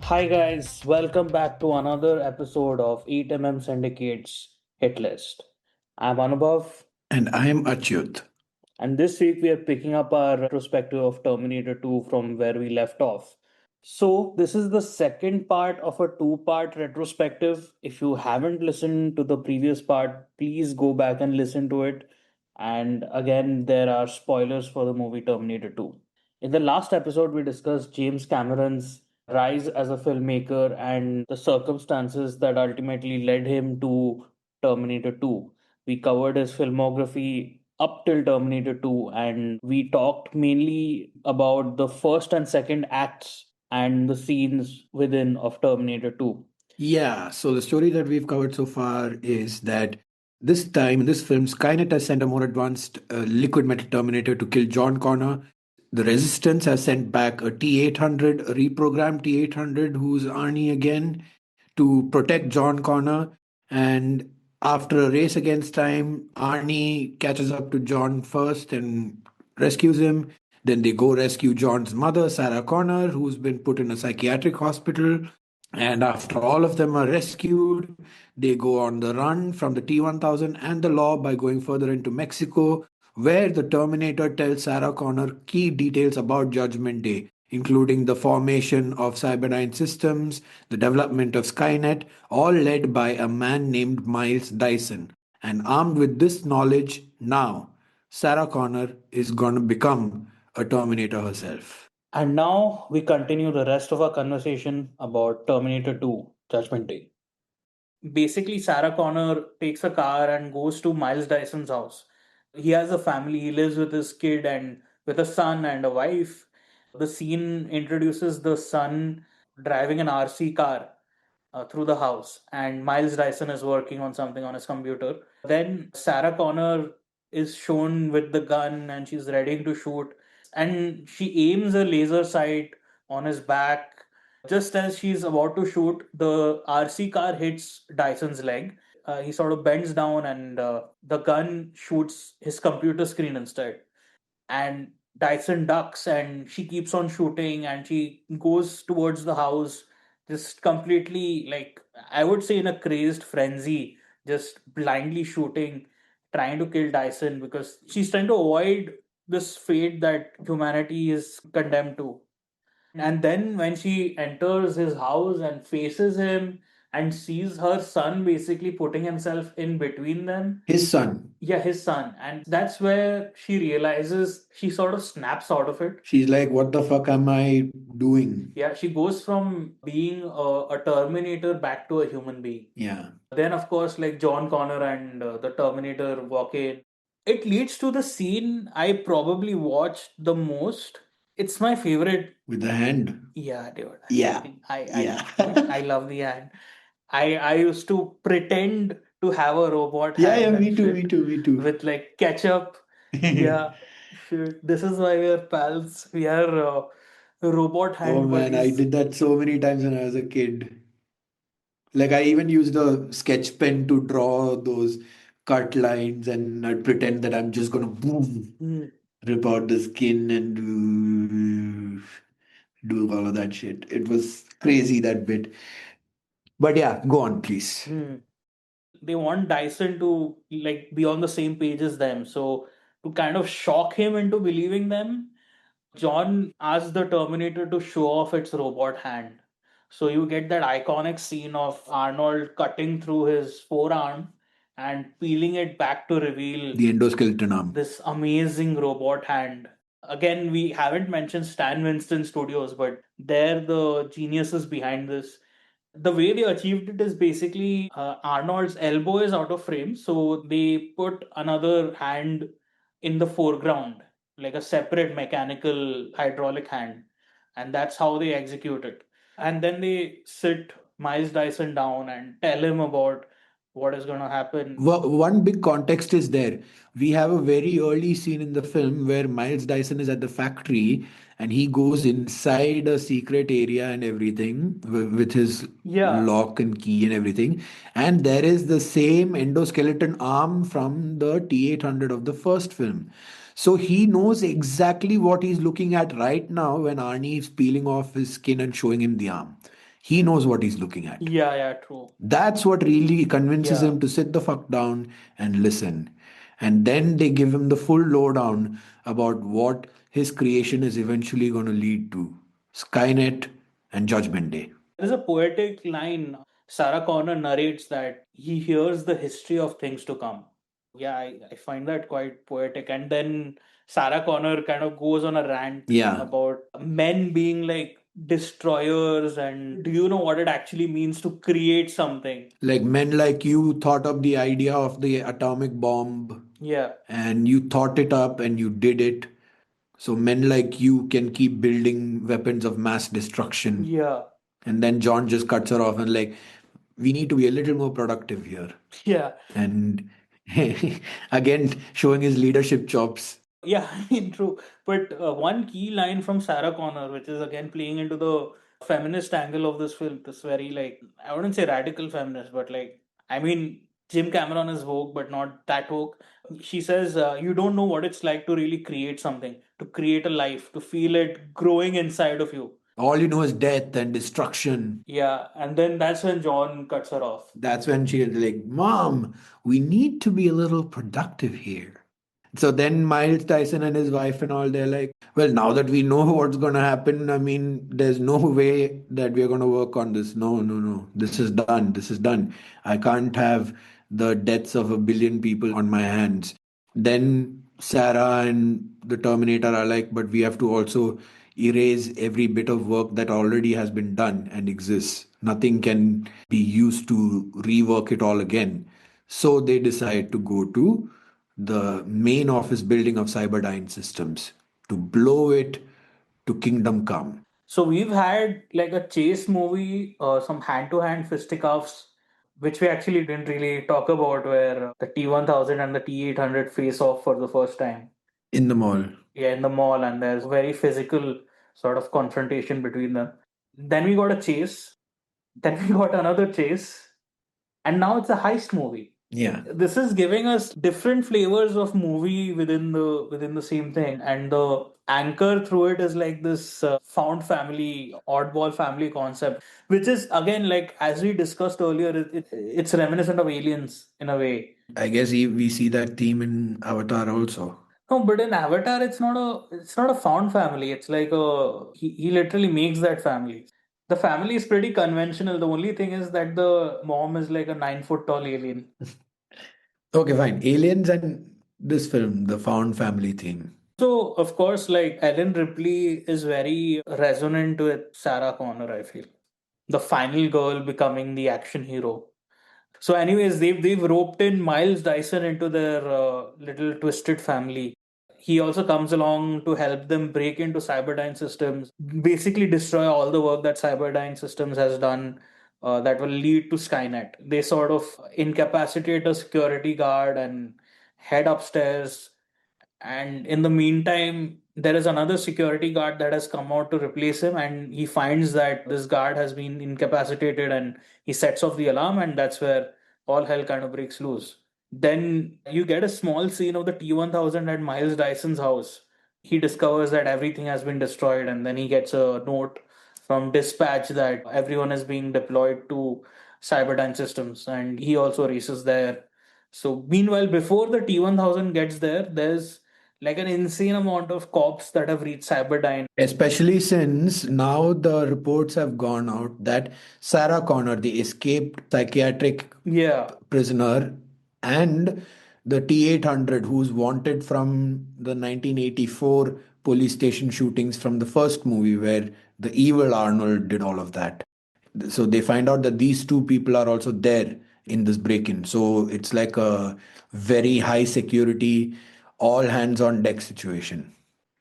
Hi guys, welcome back to another episode of 8mm Syndicate's Hit List. I'm Anubhav, And I am Achyuth. and this week we are picking up our retrospective of Terminator 2 from where we left off. So, this is the second part of a two-part retrospective. If you haven't listened to the previous part, please go back and listen to it. And again, there are spoilers for the movie Terminator 2. In the last episode, we discussed James Cameron's rise as a filmmaker and the circumstances that ultimately led him to Terminator 2. We covered his filmography up till Terminator 2, and we talked mainly about the first and second acts and the scenes within of Terminator 2. Yeah, so the story that we've covered so far is that this time in this film, Skynet has sent a more advanced liquid metal Terminator to kill John Connor. The Resistance has sent back a T-800, a reprogrammed T-800, who's Arnie again, to protect John Connor. And after a race against time, Arnie catches up to John first and rescues him. Then they go rescue John's mother, Sarah Connor, who's been put in a psychiatric hospital. And after all of them are rescued, they go on the run from the T 1000 and the law by going further into Mexico, where the Terminator tells Sarah Connor key details about Judgment Day, including the formation of Cyberdyne Systems, the development of Skynet, all led by a man named Miles Dyson. And armed with this knowledge, now Sarah Connor is going to become a Terminator herself. And now we continue the rest of our conversation about Terminator 2 Judgment Day. Basically, Sarah Connor takes a car and goes to Miles Dyson's house. He has a family, he lives with his kid and with a son and a wife. The scene introduces the son driving an RC car through the house, and Miles Dyson is working on something on his computer. Then Sarah Connor is shown with the gun and she's ready to shoot, and she aims a laser sight on his back. Just as she's about to shoot, the RC car hits Dyson's leg. He sort of bends down, and the gun shoots his computer screen instead. And Dyson ducks and she keeps on shooting and she goes towards the house, just completely, like, I would say, in a crazed frenzy, just blindly shooting, trying to kill Dyson because she's trying to avoid this fate that humanity is condemned to. And then when she enters his house and faces him and sees her son basically putting himself in between them. His son. Yeah, his son. And that's where she realizes, she sort of snaps out of it. She's like, what the fuck am I doing? Yeah, she goes from being a Terminator back to a human being. Yeah. Then, of course, like John Connor and the Terminator walk in. It leads to the scene I probably watched the most. It's my favorite. With the hand. Yeah, dude. Yeah. I Yeah. I love the hand. I used to pretend to have a robot Yeah, hand yeah, and me too, shit me too, me too. with like ketchup. Yeah, shit. This is why we are pals. We are robot Oh hand man, I buddies. did that so many times when I was a kid. Like I even used a sketch pen to draw those cut lines and I'd pretend that I'm just gonna boom, Hmm. rip out the skin and do all of that shit. It was crazy that bit. But yeah, go on, please. Hmm. They want Dyson to like be on the same page as them. So to kind of shock him into believing them, John asks the Terminator to show off its robot hand. So you get that iconic scene of Arnold cutting through his forearm and peeling it back to reveal The endoskeleton arm. this amazing robot hand. Again, we haven't mentioned Stan Winston Studios, but they're the geniuses behind this. The way they achieved it is basically Arnold's elbow is out of frame, so they put another hand in the foreground, like a separate mechanical hydraulic hand, and that's how they execute it. And then they sit Miles Dyson down and tell him about what is going to happen. One big context is there. We have a very early scene in the film where Miles Dyson is at the factory and he goes inside a secret area and everything with his Yeah, lock and key and everything. And there is the same endoskeleton arm from the T-800 of the first film. So he knows exactly what he's looking at right now when Arnie is peeling off his skin and showing him the arm. He knows what he's looking at. yeah, yeah, true. That's what really convinces Yeah. him to sit the fuck down and listen. And then they give him the full lowdown about what his creation is eventually going to lead to Skynet and Judgment Day. There's a poetic line. Sarah Connor narrates that he hears the history of things to come. Yeah, I find that quite poetic. And then Sarah Connor kind of goes on a rant Yeah, about men being like destroyers, and do you know what it actually means to create something? like men like you thought up the idea of the atomic bomb Yeah, and you thought it up and you did it. So men like you can keep building weapons of mass destruction. yeah, And then John just cuts her off and like, we need to be a little more productive here. yeah. And again showing his leadership chops. Yeah, true. But one key line from Sarah Connor, which is again playing into the feminist angle of this film, this very like, I wouldn't say radical feminist, but like, I mean, Jim Cameron is woke, but not that woke. She says, you don't know what it's like to really create something, to create a life, to feel it growing inside of you. All you know is death and destruction. Yeah, and then that's when John cuts her off. That's when she is like, Mom, we need to be a little productive here. So then Miles Tyson and his wife and all, they're like, well, now that we know what's going to happen, I mean, there's no way that we're going to work on this. No, no, no. This is done. This is done. I can't have the deaths of a billion people on my hands. Then Sarah and the Terminator are like, but we have to also erase every bit of work that already has been done and exists. Nothing can be used to rework it all again. So they decide to go to the main office building of Cyberdyne Systems to blow it to kingdom come. So we've had like a chase movie, some hand-to-hand fisticuffs, which we actually didn't really talk about, where the T-1000 and the T-800 face off for the first time. In the mall. Yeah, in the mall, and there's very physical sort of confrontation between them. Then we got a chase. Then we got another chase, and now it's a heist movie. Yeah. This is giving us different flavors of movie within the same thing, and the anchor through it is like this found family, oddball family concept, which is again, like as we discussed earlier, it's reminiscent of Aliens in a way. I guess we see that theme in Avatar also. No, but in Avatar, it's not a found family. It's like he literally makes that family. The family is pretty conventional. The only thing is that the mom is like a 9 foot tall alien. Okay, fine. Aliens and this film, the found family theme. So, of course, like Ellen Ripley is very resonant with Sarah Connor, I feel. The final girl becoming the action hero. So, anyways, they've roped in Miles Dyson into their little twisted family. He also comes along to help them break into Cyberdyne Systems, basically destroy all the work that Cyberdyne Systems has done that will lead to Skynet. They sort of incapacitate a security guard and head upstairs, and in the meantime there is another security guard that has come out to replace him, and he finds that this guard has been incapacitated, and he sets off the alarm, and that's where all hell kind of breaks loose. Then you get a small scene of the T-1000 at Miles Dyson's house. He discovers that everything has been destroyed, and then he gets a note from dispatch that everyone is being deployed to Cyberdyne Systems, and he also races there. So meanwhile, before the T-1000 gets there, there's like an insane amount of cops that have reached Cyberdyne. Especially since now the reports have gone out that Sarah Connor, the escaped psychiatric Yeah, prisoner, and the T-800, who's wanted from the 1984 police station shootings from the first movie, where the evil Arnold did all of that. So they find out that these two people are also there in this break-in. So it's like a very high security, all hands on deck situation.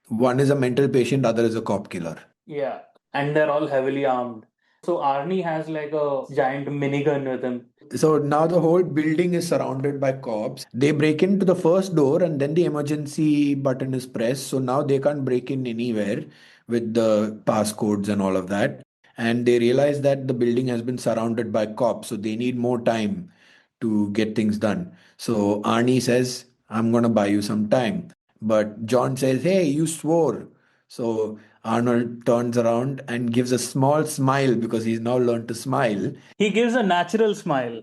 One is a mental patient, other is a cop killer. yeah. And they're all heavily armed. So Arnie has like a giant minigun with him. So now the whole building is surrounded by cops. They break into the first door and then the emergency button is pressed. So now they can't break in anywhere with the passcodes and all of that. And they realize that the building has been surrounded by cops. So they need more time to get things done. So Arnie says, I'm going to buy you some time. But John says, hey, you swore. So Arnold turns around and gives a small smile because he's now learned to smile. He gives a natural smile,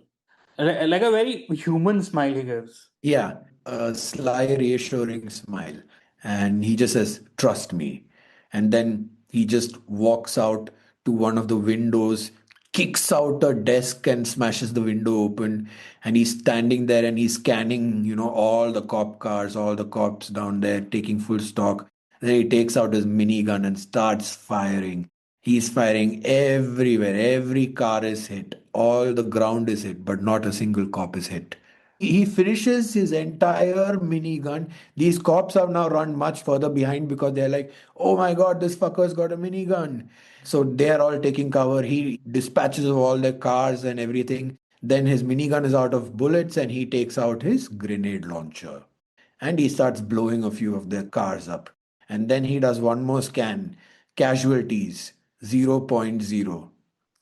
like a very human smile he gives. Yeah, a sly, reassuring smile. And he just says, trust me. And then he just walks out to one of the windows, kicks out a desk and smashes the window open. And he's standing there and he's scanning, all the cop cars, all the cops down there, taking full stock. Then he takes out his minigun and starts firing. He's firing everywhere. Every car is hit. All the ground is hit, but not a single cop is hit. He finishes his entire minigun. These cops have now run much further behind because they're like, oh my god, this fucker's got a minigun. So they're all taking cover. He dispatches of all their cars and everything. Then his minigun is out of bullets and he takes out his grenade launcher and he starts blowing a few of their cars up. And then he does one more scan. Casualties zero point 0.0.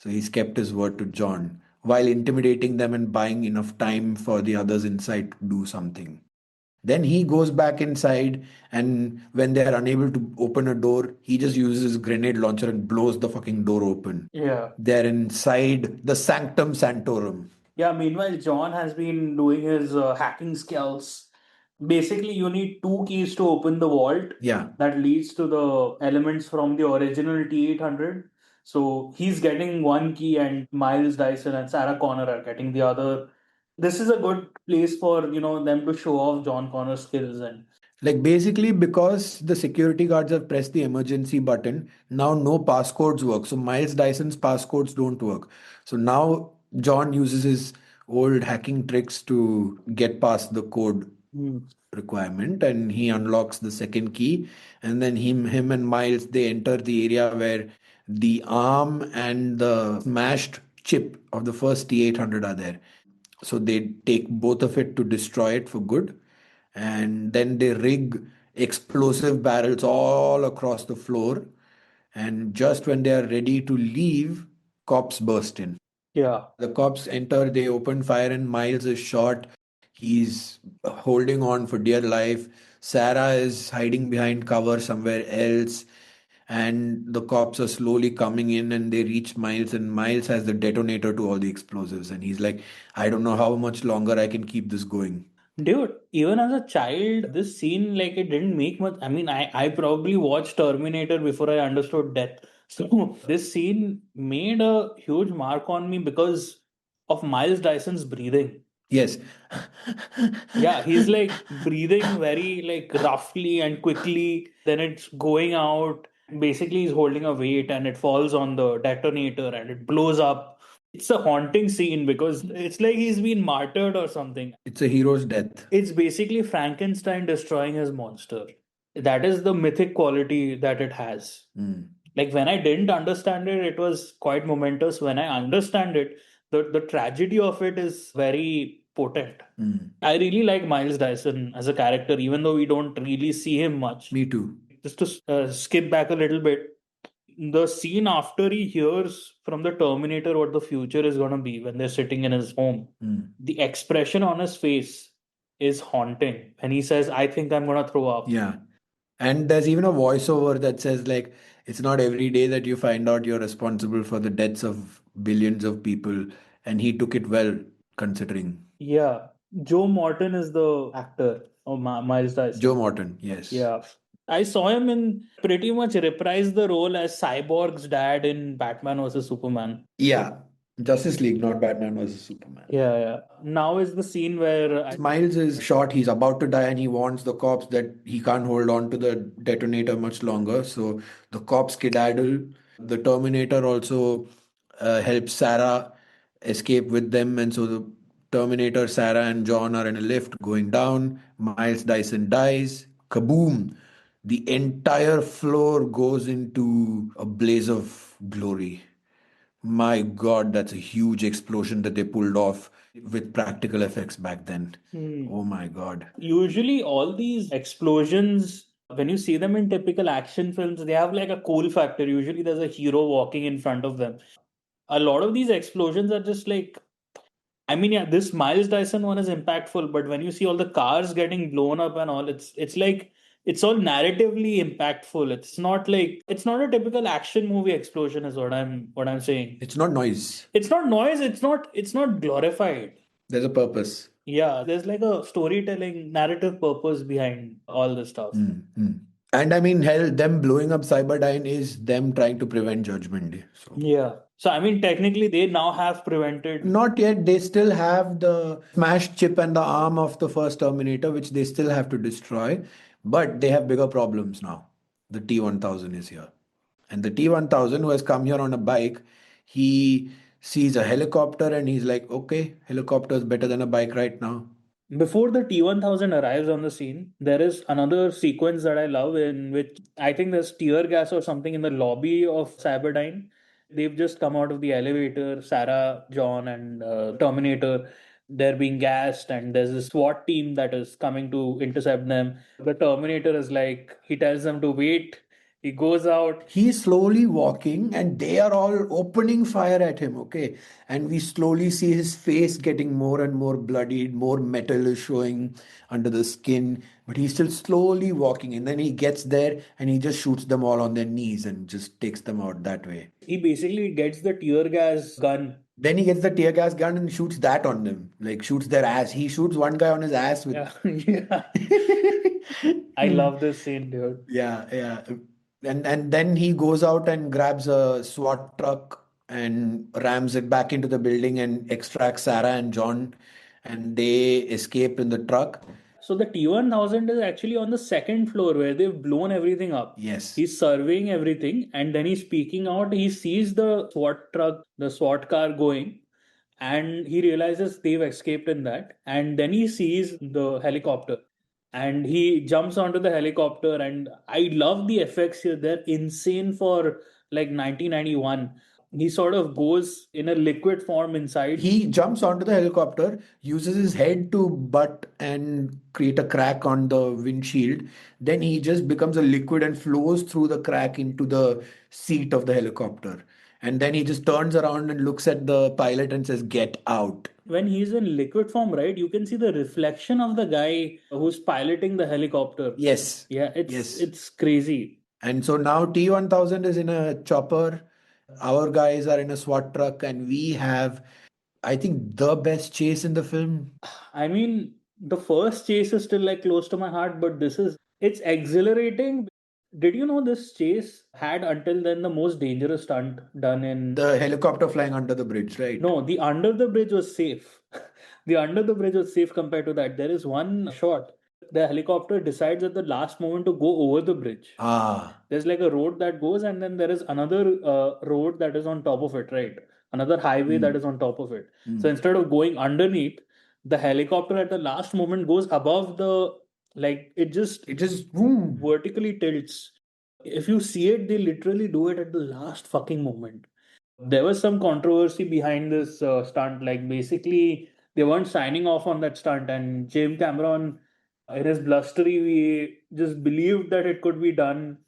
So he's kept his word to John while intimidating them and buying enough time for the others inside to do something. Then he goes back inside, and when they are unable to open a door, he just uses his grenade launcher and blows the fucking door open. Yeah. They're inside the Sanctum Sanctorum. Yeah, meanwhile, John has been doing his hacking skills. Basically, you need two keys to open the vault Yeah. that leads to the elements from the original T-800. So he's getting one key, and Miles Dyson and Sarah Connor are getting the other. This is a good place for them to show off John Connor's skills. And Like basically, because the security guards have pressed the emergency button, now no passcodes work. So Miles Dyson's passcodes don't work. So now John uses his old hacking tricks to get past the code Hmm. requirement and he unlocks the second key. And then him and Miles they enter the area where the arm and the smashed chip of the first T-800 are there. So they take both of it to destroy it for good. And then they rig explosive barrels all across the floor. And just when they are ready to leave, cops burst in. Yeah. The cops enter, they open fire, and Miles is shot. He's holding on for dear life. Sarah is hiding behind cover somewhere else. And the cops are slowly coming in and they reach Miles, and Miles has the detonator to all the explosives. And he's like, I don't know how much longer I can keep this going. Dude, even as a child, this scene like it didn't make much. I mean, I probably watched Terminator before I understood death. So this scene made a huge mark on me because of Miles Dyson's breathing. Yes. Yeah, he's like breathing very like roughly and quickly. Then it's going out. Basically, he's holding a weight and it falls on the detonator and it blows up. It's a haunting scene because it's like he's been martyred or something. It's a hero's death. It's basically Frankenstein destroying his monster. That is the mythic quality that it has. Mm. Like when I didn't understand it, it was quite momentous. When I understand it, the tragedy of it is very potent. Mm. I really like Miles Dyson as a character, even though we don't really see him much. Me too. Just to skip back a little bit, the scene after he hears from the Terminator what the future is going to be when they're sitting in his home, Mm. the expression on his face is haunting. And he says, I think I'm going to throw up. Yeah. And there's even a voiceover that says, like, it's not every day that you find out you're responsible for the deaths of billions of people. And he took it well, considering. Yeah. Joe Morton is the actor of Miles Dyson. Joe Morton, yes. Yeah. I saw him in pretty much reprise the role as Cyborg's dad in Batman vs. Superman. Yeah. Justice League, not Batman versus Superman. Yeah, yeah. Now is the scene where Miles is shot, he's about to die, and he warns the cops that he can't hold on to the detonator much longer. So the cops skedaddle. The Terminator also helps Sarah escape with them, and so the Terminator, Sarah, and John are in a lift going down. Miles Dyson dies. Kaboom! The entire floor goes into a blaze of glory. My God, that's a huge explosion that they pulled off with practical effects back then. Oh my God. Usually, all these explosions, when you see them in typical action films, they have like a cool factor. Usually, there's a hero walking in front of them. A lot of these explosions are just like, I mean, yeah, this Miles Dyson one is impactful, but when you see all the cars getting blown up and all, it's like it's all narratively impactful. It's not a typical action movie explosion, is what I'm saying. It's not noise. It's not noise. It's not glorified. There's a purpose. Yeah, there's like a storytelling narrative purpose behind all this stuff. Mm. And I mean, hell, them blowing up Cyberdyne is them trying to prevent Judgment Day. So Yeah. So I mean, technically, they now have prevented. not yet. They still have the smashed chip and the arm of the first Terminator, which they still have to destroy. But they have bigger problems now. The T-1000 is here. And the T-1000, who has come here on a bike, he sees a helicopter and he's like, okay, helicopter is better than a bike right now. Before the T-1000 arrives on the scene, there is another sequence that I love in which I think there's tear gas or something in the lobby of Cyberdyne. They've just come out of the elevator, Sarah, John, and Terminator. They're being gassed, and there's a SWAT team that is coming to intercept them. The Terminator is like, he tells them to wait. He goes out. He's slowly walking and they are all opening fire at him, okay? And we slowly see his face getting more and more bloodied, more metal is showing under the skin, but he's still slowly walking. And then he gets there and he just shoots them all on their knees and just takes them out that way. He basically gets the tear gas gun. Then he gets the tear gas gun and shoots that on them, like shoots their ass. He shoots one guy on his ass with. Yeah, yeah. I love this scene, dude. Yeah, yeah. And then he goes out and grabs a SWAT truck and rams it back into the building and extracts Sarah and John, and they escape in the truck. So the T-1000 is actually on the second floor where they've blown everything up. Yes. He's surveying everything and then he's speaking out. He sees the SWAT truck, the SWAT car going, and he realizes they've escaped in that. And then he sees the helicopter and he jumps onto the helicopter. And I love the effects here. They're insane for like 1991. He sort of goes in a liquid form inside. He jumps onto the helicopter, uses his head to butt and create a crack on the windshield. Then he just becomes a liquid and flows through the crack into the seat of the helicopter. And then he just turns around and looks at the pilot and says, "Get out." When he's in liquid form, right, you can see the reflection of the guy who's piloting the helicopter. Yes. Yeah, it's Yes. it's crazy. And so now T-1000 is in a chopper. Our guys are in a SWAT truck, and we have, I think, the best chase in the film. I mean, the first chase is still like close to my heart, but it's exhilarating. Did you know this chase had until then the most dangerous stunt done in. The helicopter flying under the bridge, right? No, the under the bridge was safe. The under the bridge was safe compared to that. There is one shot. The helicopter decides at the last moment to go over the bridge. Ah, There's like a road that goes, and then there is another road that is on top of it, right? Another highway that is on top of it. So instead of going underneath, the helicopter at the last moment goes above the, like, it just boom. vertically tilts. If you see it, they literally do it at the last fucking moment. There was some controversy behind this stunt. Like, basically, they weren't signing off on that stunt, and James Cameron, in his blustery way, just believed that it could be done.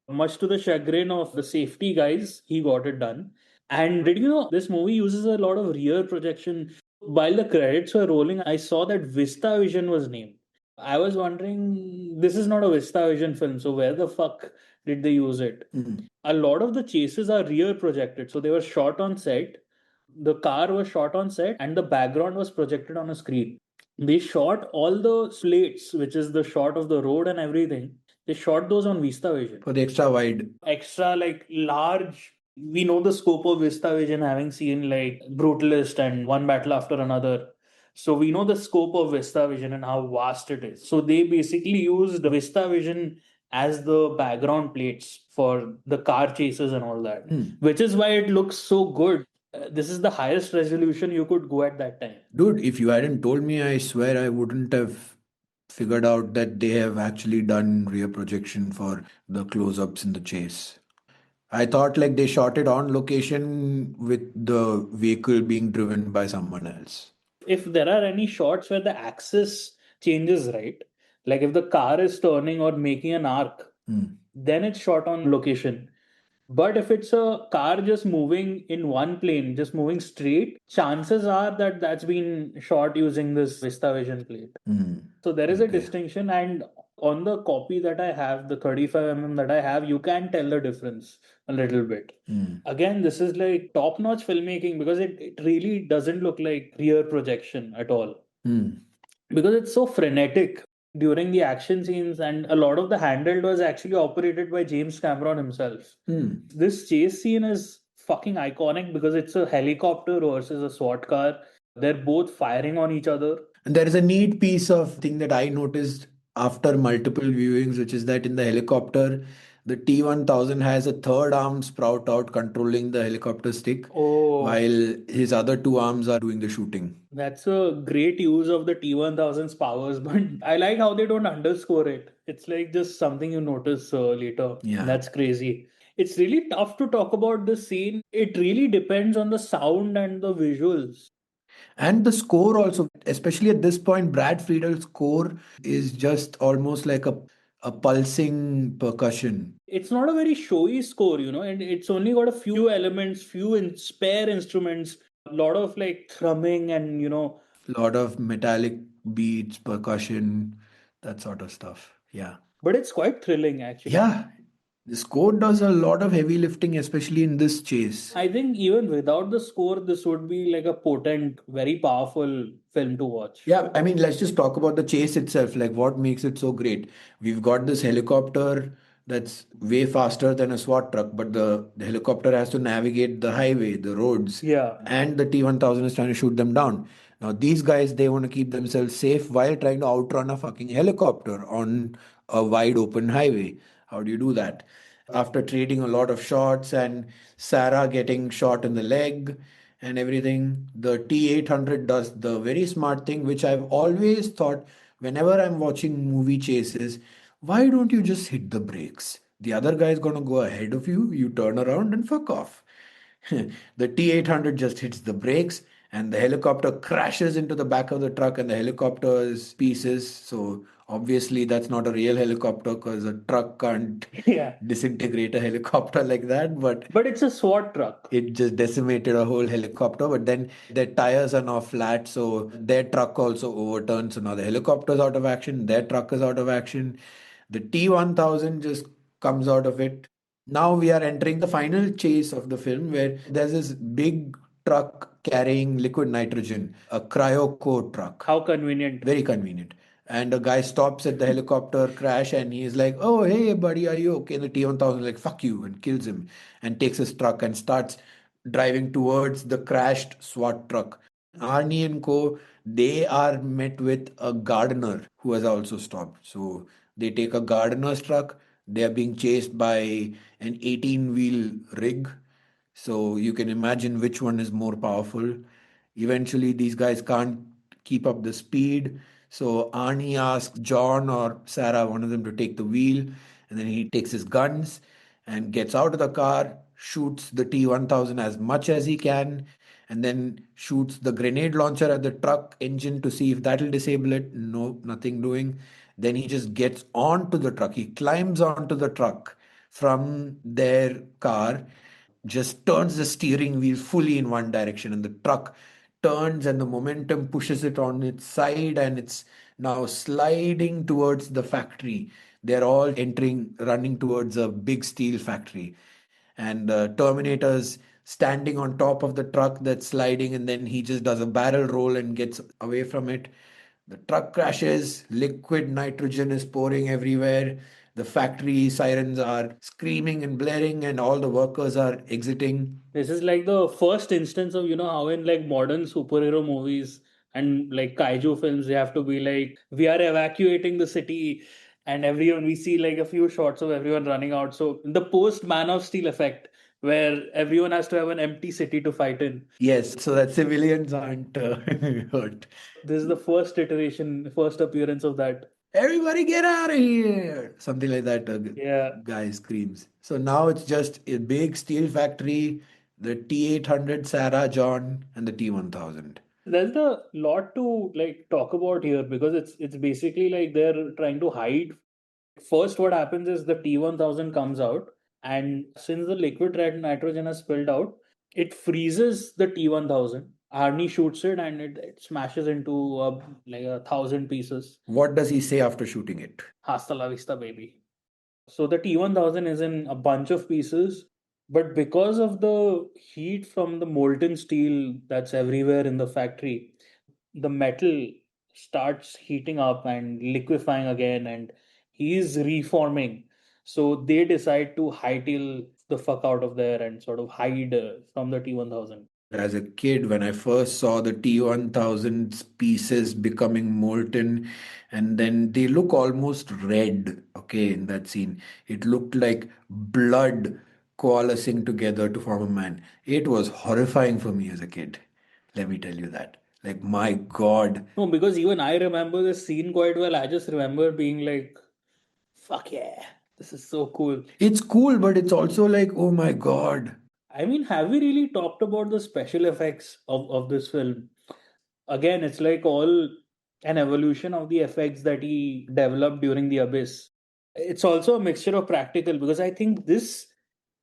Much to the chagrin of the safety guys, he got it done. And did you know this movie uses a lot of rear projection? While the credits were rolling, I saw that VistaVision was named. I was wondering, this is not a VistaVision film, so where the fuck did they use it? A lot of the chases are rear projected, so they were shot on set. The car was shot on set, and the background was projected on a screen. They shot all the slates, which is the shot of the road and everything. They shot those on VistaVision. For the extra wide. Extra, like, large. We know the scope of VistaVision, having seen like Brutalist and One Battle After Another. So we know the scope of VistaVision and how vast it is. So they basically used the VistaVision as the background plates for the car chases and all that, which is why it looks so good. This is the highest resolution you could go at that time. Dude, if you hadn't told me, I swear I wouldn't have figured out that they have actually done rear projection for the close ups in the chase. I thought like they shot it on location with the vehicle being driven by someone else. If there are any shots where the axis changes, right? Like if the car is turning or making an arc, Hmm. then it's shot on location. But if it's a car just moving in one plane, just moving straight, chances are that that's been shot using this VistaVision plate. Hmm. So there is a Okay. distinction, and on the copy that I have, the 35 that I have, you can tell the difference a little bit. Hmm. Again, this is like top notch filmmaking because it really doesn't look like rear projection at all. Hmm. Because it's so frenetic during the action scenes, and a lot of the handheld was actually operated by James Cameron himself. Hmm. This chase scene is fucking iconic because it's a helicopter versus a SWAT car. They're both firing on each other. And there is a neat piece of thing that I noticed after multiple viewings, which is that in the helicopter, the T-1000 has a third arm sprout out controlling the helicopter stick, Oh, while his other two arms are doing the shooting. that's a great use of the T-1000's powers, but I like how they don't underscore it. It's like just something you notice later. Yeah. That's crazy. It's really tough to talk about this scene. It really depends on the sound and the visuals. And the score also, especially at this point, Brad Friedel's score is just almost like a pulsing percussion. It's not a very showy score, and it's only got a few elements, spare instruments, a lot of like thrumming and A lot of metallic beats, percussion, that sort of stuff. Yeah. but it's quite thrilling actually. Yeah. The score does a lot of heavy lifting, especially in this chase. I think even without the score, this would be like a potent, very powerful film to watch. Yeah, I mean, let's just talk about the chase itself. Like, what makes it so great? We've got this helicopter that's way faster than a SWAT truck, but the helicopter has to navigate the highway, the roads, Yeah. and the T-1000 is trying to shoot them down. Now, these guys, they want to keep themselves safe while trying to outrun a fucking helicopter on a wide open highway. How do you do that? After trading a lot of shots and Sarah getting shot in the leg and everything, the T-800 does the very smart thing, which I've always thought whenever I'm watching movie chases, why don't you just hit the brakes? The other guy is going to go ahead of you, you turn around and fuck off. The T-800 just hits the brakes and the helicopter crashes into the back of the truck and the helicopter is pieces. So obviously that's not a real helicopter because a truck can't Yeah. disintegrate a helicopter like that. But But it's a SWAT truck. it just decimated a whole helicopter. But then their tires are now flat, so their truck also overturns. So now the helicopter's out of action, their truck is out of action. The T-1000 just comes out of it. Now we are entering the final chase of the film where there's this big truck carrying liquid nitrogen, a cryo truck. How convenient. Very convenient. And a guy stops at the helicopter crash and he's like, "Oh, hey, buddy, are you okay?" And the T-1000 is like, "Fuck you," and kills him and takes his truck and starts driving towards the crashed SWAT truck. Arnie and co, they are met with a gardener who has also stopped. So they take a gardener's truck. They are being chased by an 18-wheel rig. So you can imagine which one is more powerful. Eventually, these guys can't keep up the speed. So Arnie asks John or Sarah, one of them, to take the wheel. And then he takes his guns and gets out of the car, shoots the T-1000 as much as he can, and then shoots the grenade launcher at the truck engine to see if that'll disable it. No, nothing doing. Then he just gets onto the truck. He climbs onto the truck from their car, just turns the steering wheel fully in one direction, and the truck turns, and the momentum pushes it on its side, and it's now sliding towards the factory. They're all running towards a big steel factory. And the Terminator's standing on top of the truck that's sliding, and then he just does a barrel roll and gets away from it. The truck crashes, liquid nitrogen is pouring everywhere. The factory sirens are screaming and blaring, and all the workers are exiting. This is like the first instance of, how in like modern superhero movies and like kaiju films, they have to be like, we are evacuating the city, and everyone, we see like a few shots of everyone running out. So, the post Man of Steel effect, where everyone has to have an empty city to fight in. Yes, so that civilians aren't hurt. This is the first iteration, first appearance of that. Everybody get out of here. Something like that, Yeah. guy screams. So now it's just a big steel factory, the T800 Sarah John, and the T1000. There's a lot to like talk about here because it's basically like they're trying to hide. First, what happens is the T1000 comes out, and since the liquid nitrogen has spilled out, it freezes the T1000. Arnie shoots it, and it smashes into like 1,000 pieces. What does he say after shooting it? Hasta la vista, baby. So the T1000 is in a bunch of pieces, but because of the heat from the molten steel that's everywhere in the factory, the metal starts heating up and liquefying again, and he's reforming. So they decide to hightail the fuck out of there and sort of hide from the T1000. As a kid, when I first saw the T1000 pieces becoming molten, and then they look almost red, okay, in that scene. It looked like blood coalescing together to form a man. It was horrifying for me as a kid. Let me tell you that. Like, my God. No, because even I remember the scene quite well. I just remember being like, fuck yeah, this is so cool. It's cool, but it's also like, oh my God. I mean, have we really talked about the special effects of this film? Again, it's like all an evolution of the effects that he developed during the Abyss. It's also a mixture of practical because I think this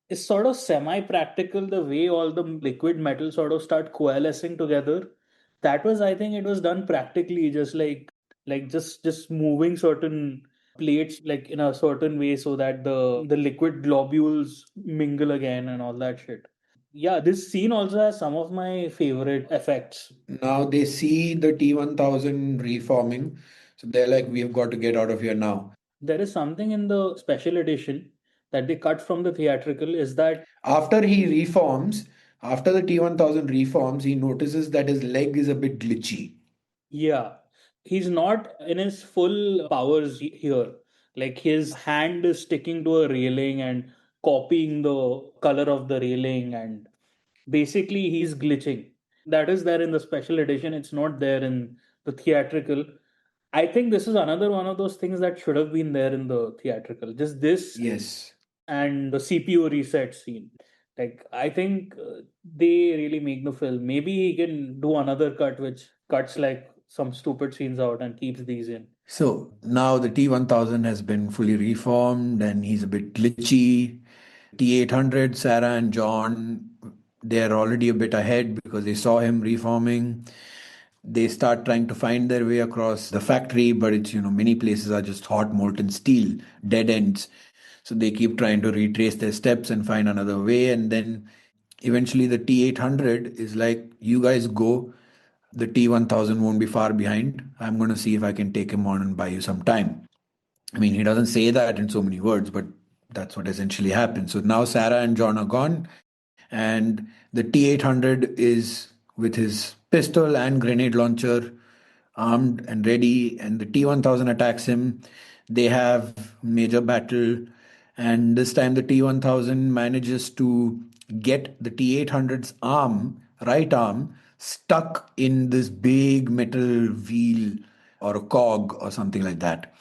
is sort of semi practical the way all the liquid metal sort of start coalescing together. That was, I think, it was done practically, just like just moving certain plates like in a certain way so that the liquid globules mingle again and all that shit. Yeah, this scene also has some of my favorite effects. Now they see the T1000 reforming. So they're like, we've got to get out of here now. There is something in the special edition that they cut from the theatrical is that, After he reforms, after the T1000 reforms, he notices that his leg is a bit glitchy. yeah, he's not in his full powers here. Like his hand is sticking to a railing and copying the color of the railing, and basically he's glitching. That is there in the special edition. It's not there in the theatrical. I think this is another one of those things that should have been there in the theatrical. Just this Yes. and the CPU reset scene. Like I think they really make the film. Maybe he can do another cut which cuts like some stupid scenes out and keeps these in. So now the T1000 has been fully reformed and he's a bit glitchy. T800, Sarah and John, they're already a bit ahead because they saw him reforming. They start trying to find their way across the factory, but it's, many places are just hot molten steel, dead ends. So they keep trying to retrace their steps and find another way. And then eventually the T800 is like, you guys go. The T1000 won't be far behind. I'm going to see if I can take him on and buy you some time. I mean, he doesn't say that in so many words, but that's what essentially happens. So now Sarah and John are gone, and the T800 is with his pistol and grenade launcher armed and ready, and the T1000 attacks him. They have major battle, and this time the T1000 manages to get the T800's right arm, stuck in this big metal wheel or a cog or something like that.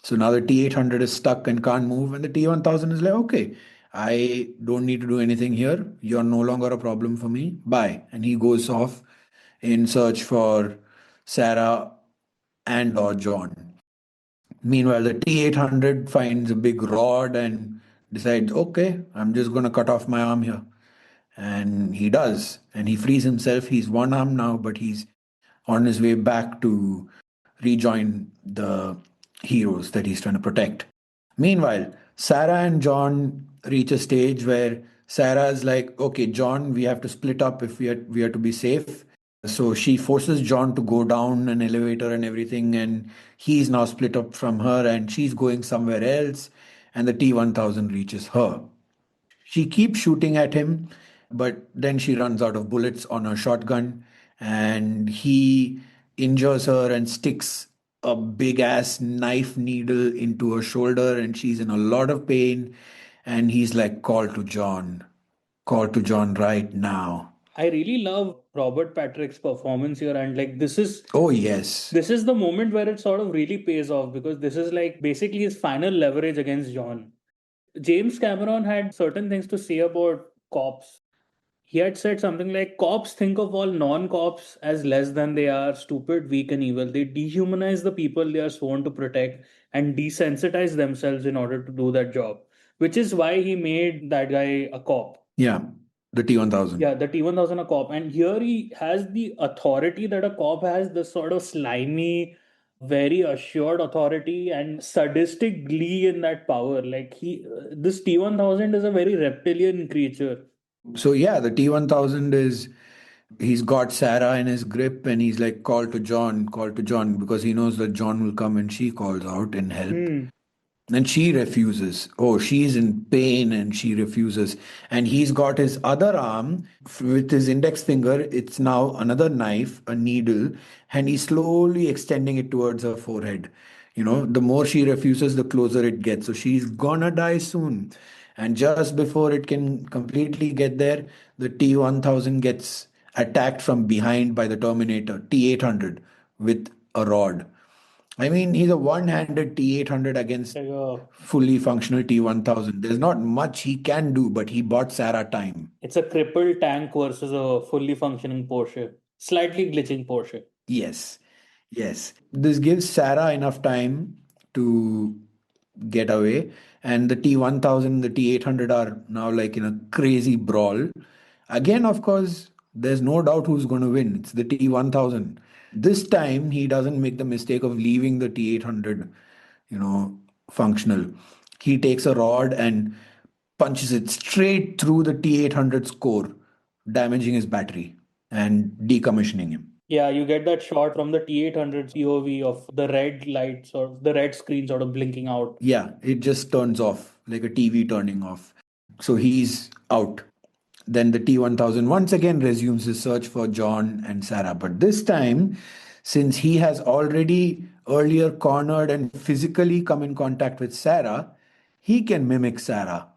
So now the T800 is stuck and can't move, and the T1000 is like, okay, I don't need to do anything here. You're no longer a problem for me. Bye. And he goes off in search for Sarah and or John. Meanwhile, the T800 finds a big rod and decides, okay, I'm just going to cut off my arm here. And he does. And he frees himself. He's one arm now, but he's on his way back to rejoin the heroes that he's trying to protect. Meanwhile, Sarah and John reach a stage where Sarah is like, okay, John, we have to split up if we are to be safe. So she forces John to go down an elevator and everything, and he's now split up from her, and she's going somewhere else, and the T1000 reaches her. She keeps shooting at him, but then she runs out of bullets on her shotgun, and he injures her and sticks a big ass knife needle into her shoulder, and she's in a lot of pain. And he's like, call to John right now. I really love Robert Patrick's performance here, and like Oh, yes. this is the moment where it sort of really pays off because this is like basically his final leverage against John. James Cameron had certain things to say about cops. He had said something like cops think of all non cops as less than they are, stupid, weak, and evil. They dehumanize the people they are sworn to protect and desensitize themselves in order to do that job, which is why he made that guy a cop. Yeah, the T-1000. Yeah, the T-1000 a cop. And here he has the authority that a cop has, this sort of slimy, very assured authority and sadistic glee in that power. Like this T-1000 is a very reptilian creature. So yeah, the T-1000 is, he's got Sarah in his grip and he's like, call to John, because he knows that John will come and she calls out and help. Hmm. And she refuses. Oh, she's in pain and she refuses. And he's got his other arm with his index finger. It's now another knife, a needle, and he's slowly extending it towards her forehead. The more she refuses, the closer it gets. So she's gonna die soon. And just before it can completely get there, the T-1000 gets attacked from behind by the Terminator, T-800, with a rod. I mean, he's a one-handed T-800 against Like fully functional T-1000. There's not much he can do, but he bought Sarah time. it's a crippled tank versus a fully functioning Porsche, slightly glitching Porsche. Yes, yes. This gives Sarah enough time to get away, and the T-1000, the T-800 are now like in a crazy brawl. Again, of course, there's no doubt who's going to win. It's the T-1000. This time, he doesn't make the mistake of leaving the T-800, you know, functional. He takes a rod and punches it straight through the T-800's core, damaging his battery and decommissioning him. Yeah, you get that shot from the T-800's POV of the red lights or the red screen sort of blinking out. Yeah, it just turns off like a TV turning off. So he's out. Then the T-1000 once again resumes his search for John and Sarah. But this time, since he has already earlier cornered and physically come in contact with Sarah, he can mimic Sarah.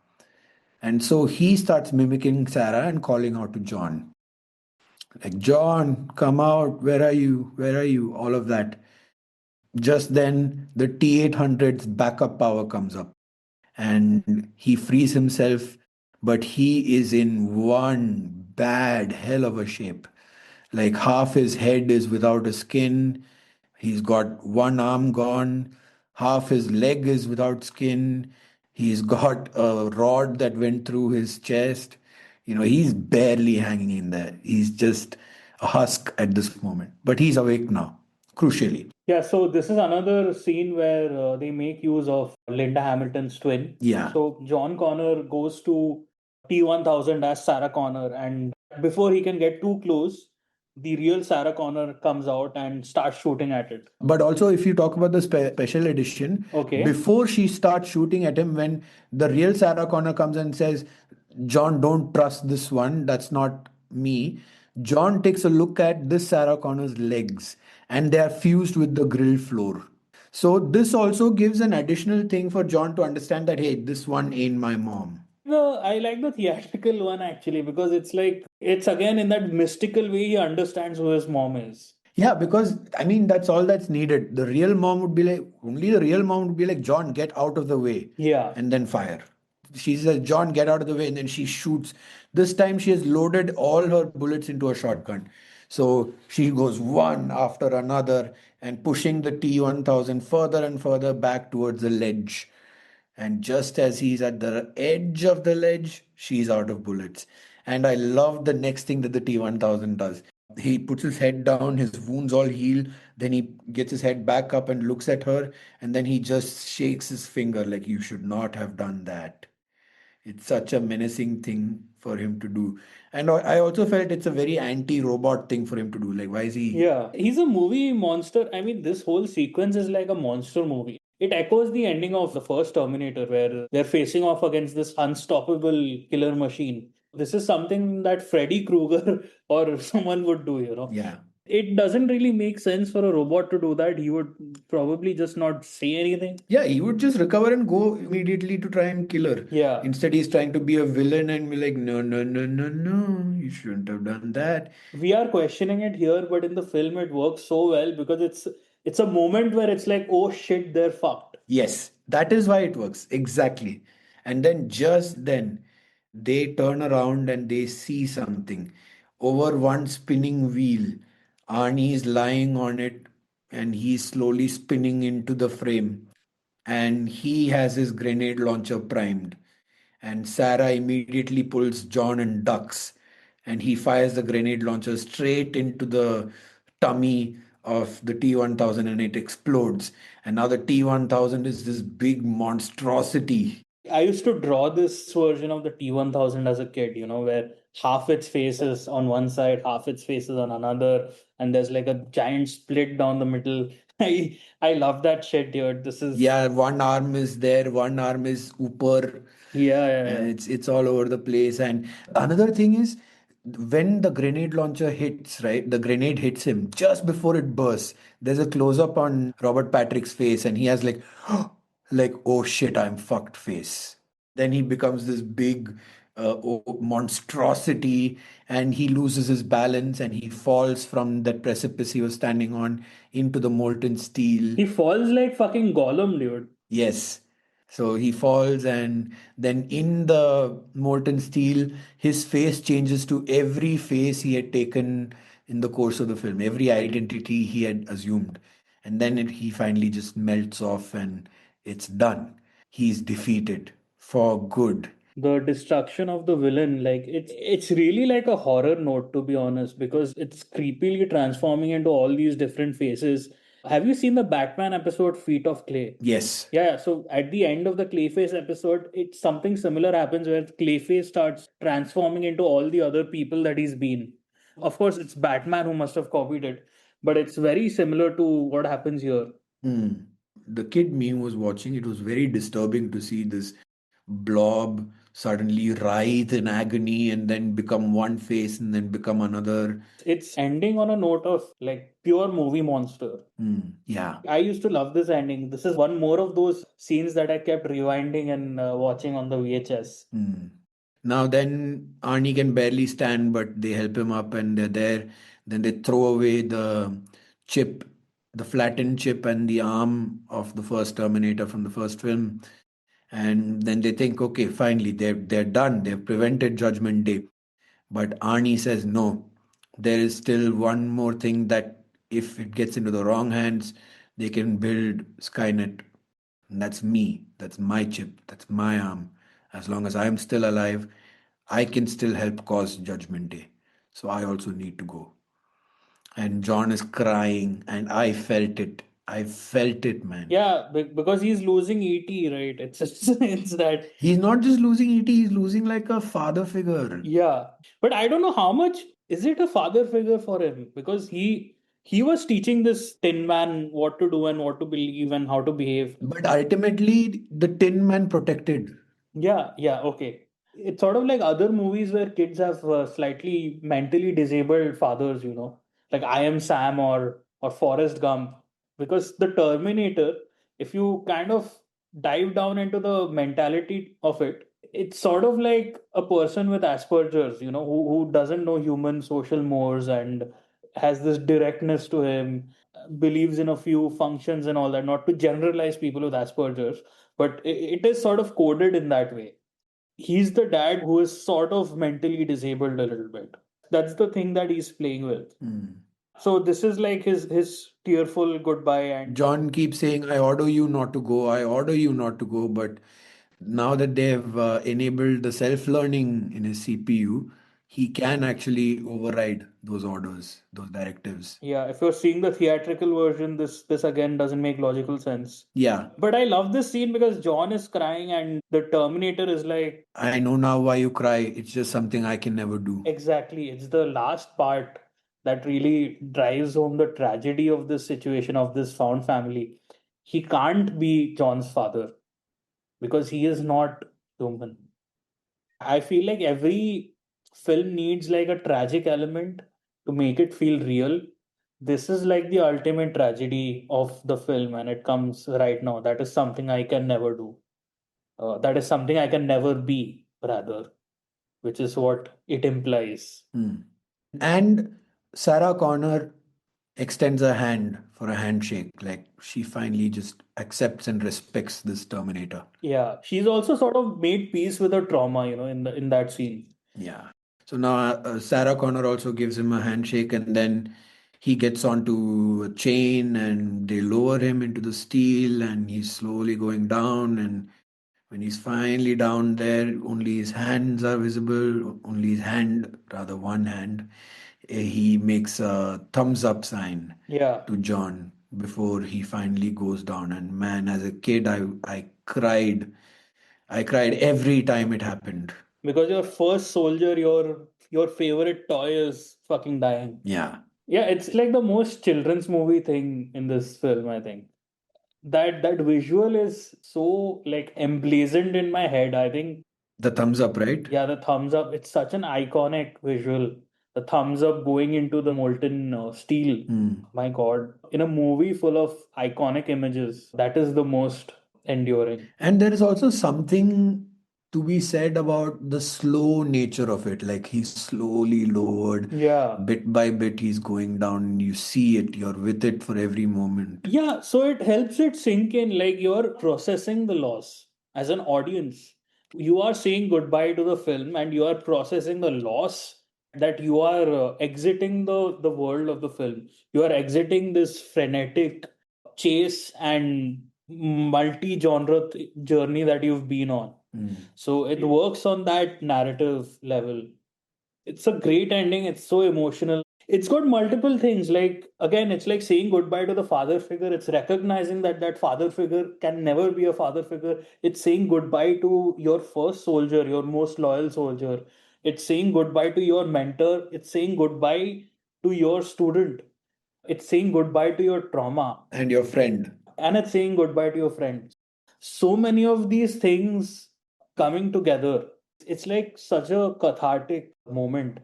And so he starts mimicking Sarah and calling out to John. Like, John, come out. Where are you? Where are you? All of that. Just then, the T-800's backup power comes up and he frees himself, but he is in one bad hell of a shape. Like half his head is without a skin, he's got one arm gone, half his leg is without skin, he's got a rod that went through his chest. He's barely hanging in there. He's just a husk at this moment, but he's awake now, crucially. Yeah, so this is another scene where they make use of Linda Hamilton's twin. Yeah. So John Connor goes to T-1000 as Sarah Connor, and before he can get too close, the real Sarah Connor comes out and starts shooting at it. But also, if you talk about the special edition, Okay. before she starts shooting at him, when the real Sarah Connor comes and says, John, don't trust this one, that's not me. John takes a look at this Sarah Connor's legs and they are fused with the grill floor. So, this also gives an additional thing for John to understand that, hey, this one ain't my mom. No, I like the theatrical one actually because it's like, it's again in that mystical way he understands who his mom is. Yeah, because I mean, that's all that's needed. The real mom would be like, only the real mom would be like, John, get out of the way. Yeah. And then fire. She says, John, get out of the way. And then she shoots. This time she has loaded all her bullets into a shotgun. So she goes one after another and pushing the T-1000 further and further back towards the ledge. And just as he's at the edge of the ledge, she's out of bullets. And I love the next thing that the T-1000 does. He puts his head down, his wounds all heal. Then he gets his head back up and looks at her. And then he just shakes his finger like, you should not have done that. It's such a menacing thing for him to do. And I also felt it's a very anti-robot thing for him to do. Like, why is he? Yeah, he's a movie monster. I mean, this whole sequence is like a monster movie. It echoes the ending of the first Terminator, where they're facing off against this unstoppable killer machine. This is something that Freddy Krueger or someone would do, Yeah. It doesn't really make sense for a robot to do that. He would probably just not say anything. Yeah, he would just recover and go immediately to try and kill her. Yeah. Instead, he's trying to be a villain and be like, no, no, no, no, no, you shouldn't have done that. We are questioning it here, but in the film it works so well because it's a moment where it's like, oh shit, they're fucked. Yes, that is why it works. Exactly. And then just then, they turn around and they see something. Over one spinning wheel, Arnie is lying on it and he's slowly spinning into the frame. And he has his grenade launcher primed. And Sarah immediately pulls John and ducks, and he fires the grenade launcher straight into the tummy of the T-1000, and it explodes. And now the T-1000 is this big monstrosity. I used to draw this version of the T-1000 as a kid, where half its face is on one side, half its face is on another, and there's like a giant split down the middle. I love that shit, dude. This is Yeah, one arm is there, one arm is upper. yeah, yeah, yeah. It's all over the place. And another thing is, when the grenade launcher hits, right, the grenade hits him just before it bursts. There's a close up on Robert Patrick's face, and he has like, like, oh shit, I'm fucked face. Then he becomes this big monstrosity, and he loses his balance and he falls from that precipice he was standing on into the molten steel. He falls like fucking Gollum, dude. Yes. So he falls, and then in the molten steel, his face changes to every face he had taken in the course of the film, every identity he had assumed. And then he finally just melts off and it's done. He's defeated for good. The destruction of the villain, like it's really like a horror note, to be honest, because it's creepily transforming into all these different faces. Have you seen the Batman episode Feet of Clay? Yes. Yeah, so at the end of the Clayface episode, it's something similar happens where Clayface starts transforming into all the other people that he's been. Of course, it's Batman who must have copied it, but it's very similar to what happens here. Hmm. The kid me who was watching, it was very disturbing to see this blob suddenly writhe in agony and then become one face and then become another. It's ending on a note of like pure movie monster. Yeah. I used to love this ending. This is one more of those scenes that I kept rewinding and watching on the VHS. Now then Arnie can barely stand, but they help him up and they're there. Then they throw away the chip, the flattened chip and the arm of the first Terminator from the first film. And then they think, okay, finally they're done. They've prevented Judgment Day. But Arnie says no. There is still one more thing that if it gets into the wrong hands, they can build Skynet. And that's me. That's my chip. That's my arm. As long as I'm still alive, I can still help cause Judgment Day. So I also need to go. And John is crying, and I felt it. I felt it, man. Yeah, because he's losing ET, right? It's that. He's not just losing ET, he's losing like a father figure. Yeah, but I don't know how much is it a father figure for him because he was teaching this Tin Man what to do and what to believe and how to behave. But ultimately, the Tin Man protected. Yeah, yeah, okay. It's sort of like other movies where kids have slightly mentally disabled fathers, like I Am Sam or Forrest Gump. Because the Terminator, if you kind of dive down into the mentality of it, it's sort of like a person with Asperger's, who doesn't know human social mores and has this directness to him, believes in a few functions and all that, not to generalize people with Asperger's, but it is sort of coded in that way. He's the dad who is sort of mentally disabled a little bit. That's the thing that he's playing with. So this is like his tearful goodbye, and John keeps saying, I order you not to go, I order you not to go. But now that they've enabled the self learning in his CPU, he can actually override those orders, those directives. yeah, if you're seeing the theatrical version, this again doesn't make logical sense. Yeah, But I love this scene because John is crying and the Terminator is like, I know now why you cry. It's just something I can never do. exactly. It's the last part that really drives home the tragedy of this situation of this found family. He can't be John's father because he is not human. I feel like every film needs like a tragic element to make it feel real. This is like the ultimate tragedy of the film, and it comes right now. That is something I can never do. That is something I can never be, rather, which is what it implies. Hmm. And Sarah Connor extends her hand for a handshake. Like she finally just accepts and respects this Terminator. Yeah, she's also sort of made peace with her trauma, in that scene. Yeah. So now Sarah Connor also gives him a handshake, and then he gets onto a chain and they lower him into the steel, and he's slowly going down. And when he's finally down there, only his hands are visible, only his hand, rather one hand. He makes a thumbs up sign Yeah, to John before he finally goes down. And man, as a kid, I cried. I cried every time it happened. because your first soldier, your favorite toy is fucking dying. Yeah. Yeah, it's like the most children's movie thing in this film, I think. That visual is so like emblazoned in my head. I think, The thumbs up, right? yeah, the thumbs up, it's such an iconic visual. The thumbs up going into the molten steel. Hmm. My God, in a movie full of iconic images, that is the most enduring. And there is also something to be said about the slow nature of it. Like he's slowly lowered, Yeah. bit by bit, he's going down, and you see it, you're with it for every moment. Yeah, so it helps it sink in, like you're processing the loss as an audience. You are saying goodbye to the film and you are processing the loss, that you are exiting the world of the film. You are exiting this frenetic chase and multi-genre journey that you've been on. Mm. So it works on that narrative level. It's a great ending. It's so emotional. It's got multiple things. Like, again, it's like saying goodbye to the father figure. It's recognizing that that father figure can never be a father figure. It's saying goodbye to your first soldier, your most loyal soldier. It's saying goodbye to your mentor. It's saying goodbye to your student. It's saying goodbye to your trauma. And your friend. And it's saying goodbye to your friends. So many of these things coming together. It's like such a cathartic moment.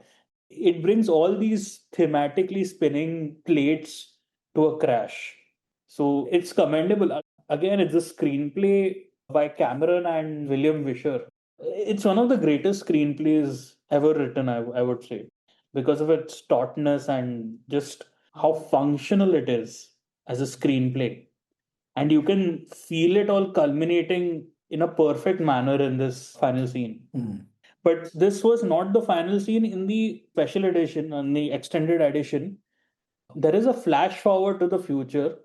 It brings all these thematically spinning plates to a crash. So it's commendable. Again, it's a screenplay by Cameron and William Wisher. It's one of the greatest screenplays ever written, I would say, because of its tautness and just how functional it is as a screenplay. And you can feel it all culminating in a perfect manner in this final scene. Mm. But this was not the final scene. In the special edition, on the extended edition, there is a flash forward to the future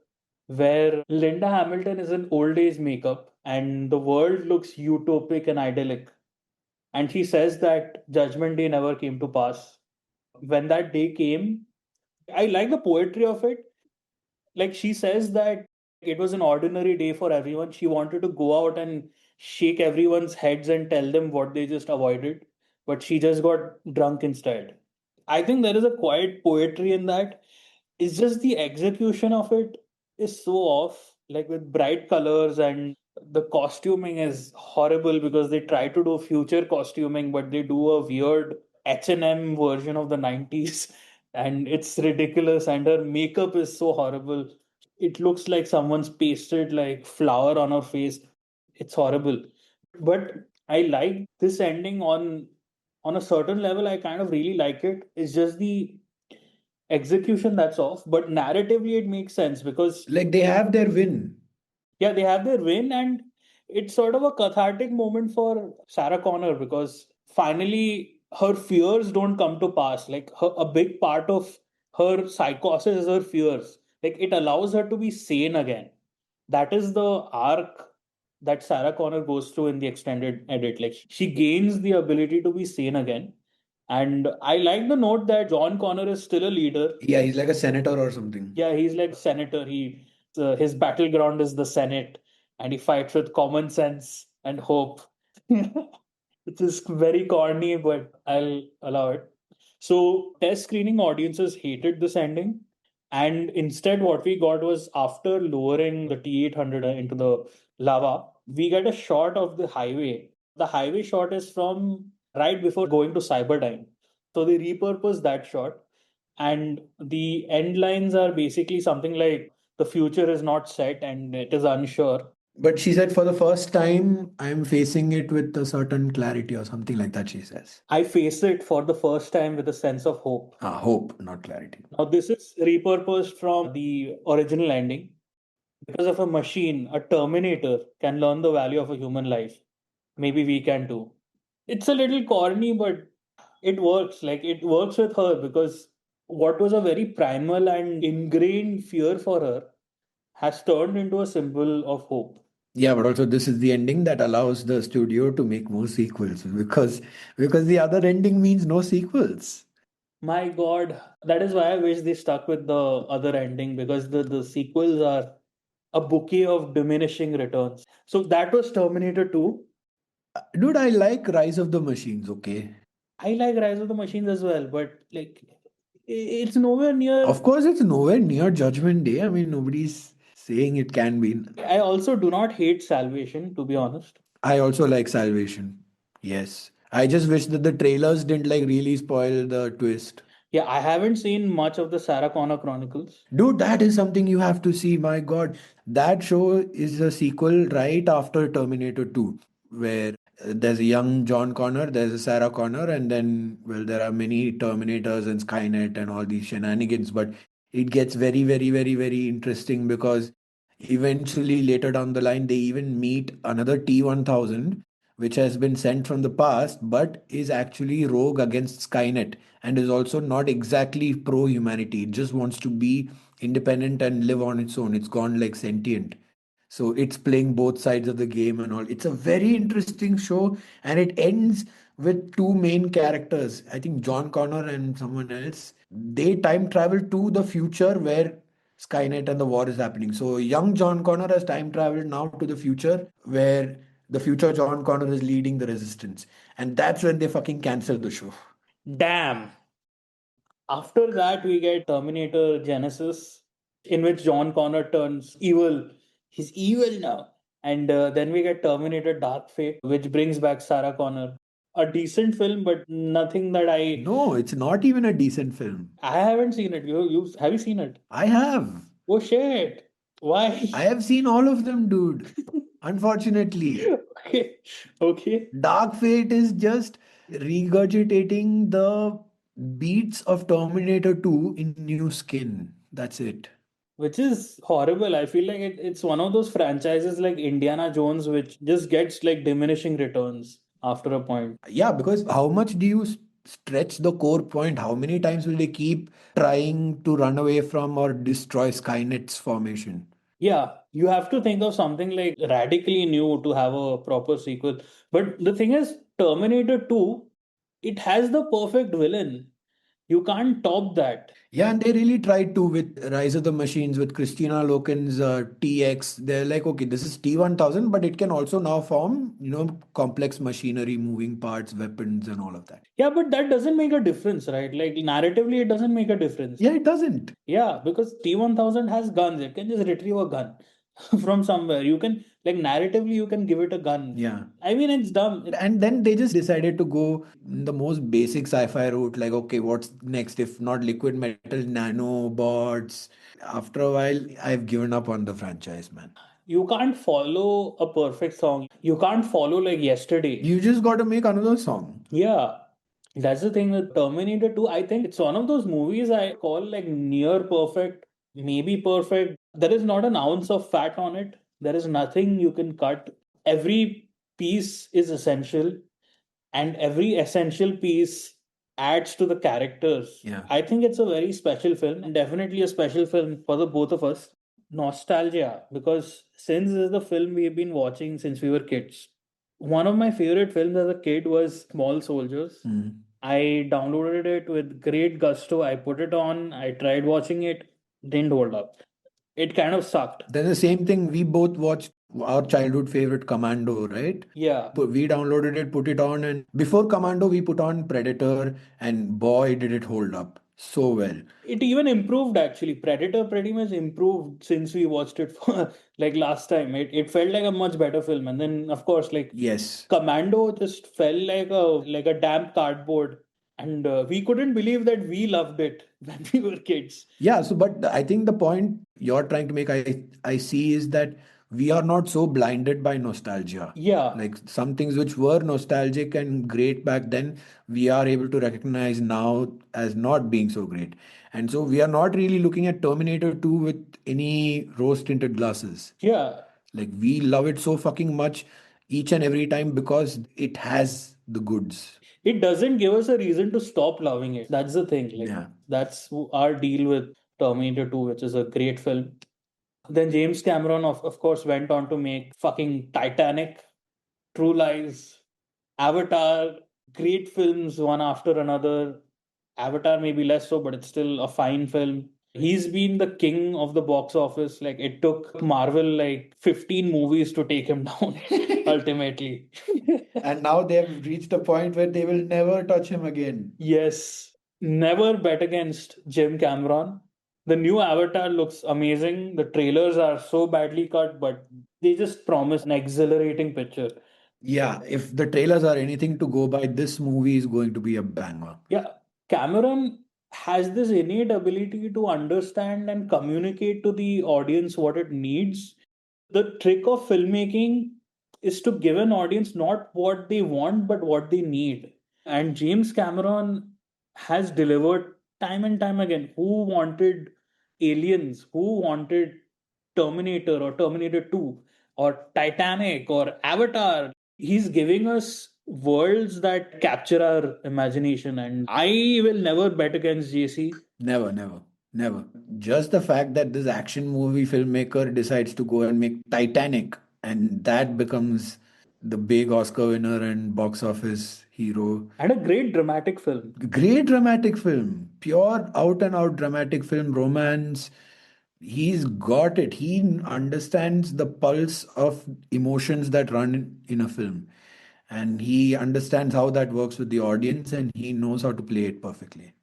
where Linda Hamilton is in old age makeup and the world looks utopic and idyllic. And she says that Judgment Day never came to pass. When that day came, I like the poetry of it. Like she says that it was an ordinary day for everyone. She wanted to go out and shake everyone's heads and tell them what they just avoided, but she just got drunk instead. I think there is a quiet poetry in that. It's just the execution of it is so off, like with bright colors, and the costuming is horrible because they try to do future costuming, but they do a weird H&M version of the 90s and it's ridiculous, and her makeup is so horrible. It looks like someone's pasted like flour on her face. It's horrible. But I like this ending on a certain level. I kind of really like it. It's just the execution that's off, but narratively it makes sense because Like they have their win. yeah, they have their win, and it's sort of a cathartic moment for Sarah Connor because finally her fears don't come to pass. Like a big part of her psychosis is her fears. Like it allows her to be sane again. That is the arc that Sarah Connor goes through in the extended edit. Like she gains the ability to be sane again. And I like the note that John Connor is still a leader. Yeah, he's like a senator or something. Yeah, he's like senator. His battleground is the Senate, and he fights with common sense and hope. It is very corny, but I'll allow it. So, test screening audiences hated this ending, and instead, what we got was after lowering the T-800 into the lava, we get a shot of the highway. The highway shot is from right before going to Cyberdyne. So they repurposed that shot, And the end lines are basically something like the future is not set and it is unsure. But she said, for the first time, I'm facing it with a certain clarity or something like that, she says. I face it for the first time with a sense of hope. Hope, not clarity. Now, this is repurposed from the original ending. Because of a machine, a Terminator can learn the value of a human life. Maybe we can too. It's a little corny, but it works. Like, it works with her because what was a very primal and ingrained fear for her has turned into a symbol of hope. Yeah, but also this is the ending that allows the studio to make more sequels because the other ending means no sequels. My God, that is why I wish they stuck with the other ending because the sequels are a bouquet of diminishing returns. So that was Terminator 2. Dude, I like Rise of the Machines, okay? I like Rise of the Machines as well, but like it's nowhere near. Of course, it's nowhere near Judgment Day. I mean, nobody's saying it can be. I also do not hate Salvation, to be honest. I also like Salvation. Yes. I just wish that the trailers didn't like really spoil the twist. Yeah, I haven't seen much of the Sarah Connor Chronicles. Dude, that is something you have to see. My God. That show is a sequel right after Terminator 2, where there's a young John Connor, there's a Sarah Connor, and then, well, there are many Terminators and Skynet and all these shenanigans. But it gets very, very, very, very interesting because eventually, later down the line, they even meet another T-1000, which has been sent from the past, but is actually rogue against Skynet and is also not exactly pro humanity. It just wants to be independent and live on its own. It's gone like sentient. So it's playing both sides of the game and all. It's a very interesting show, and it ends with two main characters. I think John Connor and someone else. They time travel to the future where Skynet and the war is happening. So young John Connor has time traveled now to the future where the future John Connor is leading the resistance. And that's when they fucking cancel the show. Damn. After that, we get Terminator Genesis, in which John Connor turns evil. He's evil now. And then we get Terminator Dark Fate, which brings back Sarah Connor. A decent film, but nothing that I. No, it's not even a decent film. I haven't seen it. You have you seen it? I have. Oh shit! Why? I have seen all of them, dude. Unfortunately. Okay, okay. Dark Fate is just regurgitating the beats of Terminator 2 in new skin. That's it. Which is horrible. I feel like it's one of those franchises like Indiana Jones, which just gets like diminishing returns after a point. Yeah, because how much do you stretch the core point? How many times will they keep trying to run away from or destroy Skynet's formation? Yeah, you have to think of something like radically new to have a proper sequel. But the thing is, Terminator 2, it has the perfect villain. You can't top that. Yeah, and they really tried to with Rise of the Machines with Christina Loken's TX. They're like, okay, this is T-1000, but it can also now form, complex machinery, moving parts, weapons, and all of that. Yeah, but that doesn't make a difference, right? Like narratively, it doesn't make a difference. Yeah, it doesn't. Yeah, because T-1000 has guns. It can just retrieve a gun from somewhere. You can, like, narratively, you can give it a gun. Yeah. I mean, it's dumb. And then they just decided to go the most basic sci-fi route, like, okay, what's next? If not liquid metal, nanobots. After a while, I've given up on the franchise, man. You can't follow a perfect song. You can't follow like yesterday. You just got to make another song. Yeah. That's the thing with Terminator 2. I think it's one of those movies I call like near perfect, maybe perfect. There is not an ounce of fat on it. There is nothing you can cut. Every piece is essential, and every essential piece adds to the characters. Yeah. I think it's a very special film, and definitely a special film for the both of us. Nostalgia, because since this is the film we've been watching since we were kids. One of my favorite films as a kid was Small Soldiers. Mm. I downloaded it with great gusto. I put it on, I tried watching it, didn't hold up. It kind of sucked. Then the same thing, we both watched our childhood favorite Commando, right? Yeah. But we downloaded it, put it on, and before Commando, we put on Predator, and boy, did it hold up so well. It even improved actually. Predator pretty much improved since we watched it for like last time. It felt like a much better film. And then of course like Yes. Commando just felt like a damp cardboard. And we couldn't believe that we loved it when we were kids. Yeah, so but I think the point you're trying to make, I see, is that we are not so blinded by nostalgia. Yeah, Like some things which were nostalgic and great back then, we are able to recognize now as not being so great. And so we are not really looking at Terminator 2 with any rose-tinted glasses. yeah. Like we love it so fucking much each and every time because it has the goods. It doesn't give us a reason to stop loving it. That's the thing. Like, Yeah. that's our deal with Terminator 2, which is a great film. Then James Cameron, of course, went on to make fucking Titanic, True Lies, Avatar, great films one after another. Avatar maybe less so, but it's still a fine film. He's been the king of the box office. Like, it took Marvel like 15 movies to take him down ultimately. And now they have reached a point where they will never touch him again. Yes, never bet against Jim Cameron. The new Avatar looks amazing. The trailers are so badly cut, but they just promise an exhilarating picture. Yeah, if the trailers are anything to go by, this movie is going to be a banger. Yeah, Cameron has this innate ability to understand and communicate to the audience what it needs. The trick of filmmaking is to give an audience not what they want, but what they need. And James Cameron has delivered time and time again. Who wanted Aliens? Who wanted Terminator or Terminator 2 or Titanic or Avatar? He's giving us worlds that capture our imagination, and I will never bet against JC. Never, never, never. Just the fact that this action movie filmmaker decides to go and make Titanic, and that becomes the big Oscar winner and box office hero. And a great dramatic film. Great dramatic film, pure out and out dramatic film, romance. He's got it. He understands the pulse of emotions that run in a film. And he understands how that works with the audience and he knows how to play it perfectly.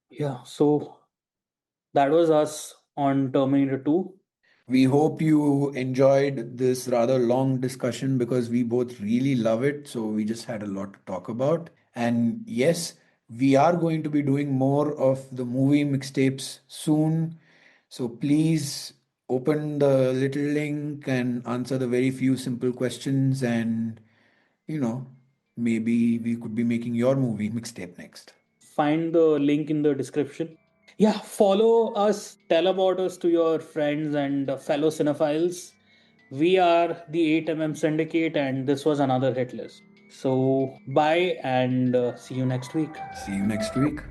Yeah, so that was us on Terminator 2. We hope you enjoyed this rather long discussion because we both really love it. So we just had a lot to talk about. And yes, we are going to be doing more of the movie mixtapes soon. So please open the little link and answer the very few simple questions. And, you know, maybe we could be making your movie mixtape next. Find the link in the description. Yeah, follow us, tell about us to your friends and fellow cinephiles. We are the 8mm Syndicate, and this was another hit list. So, bye and see you next week. See you next week.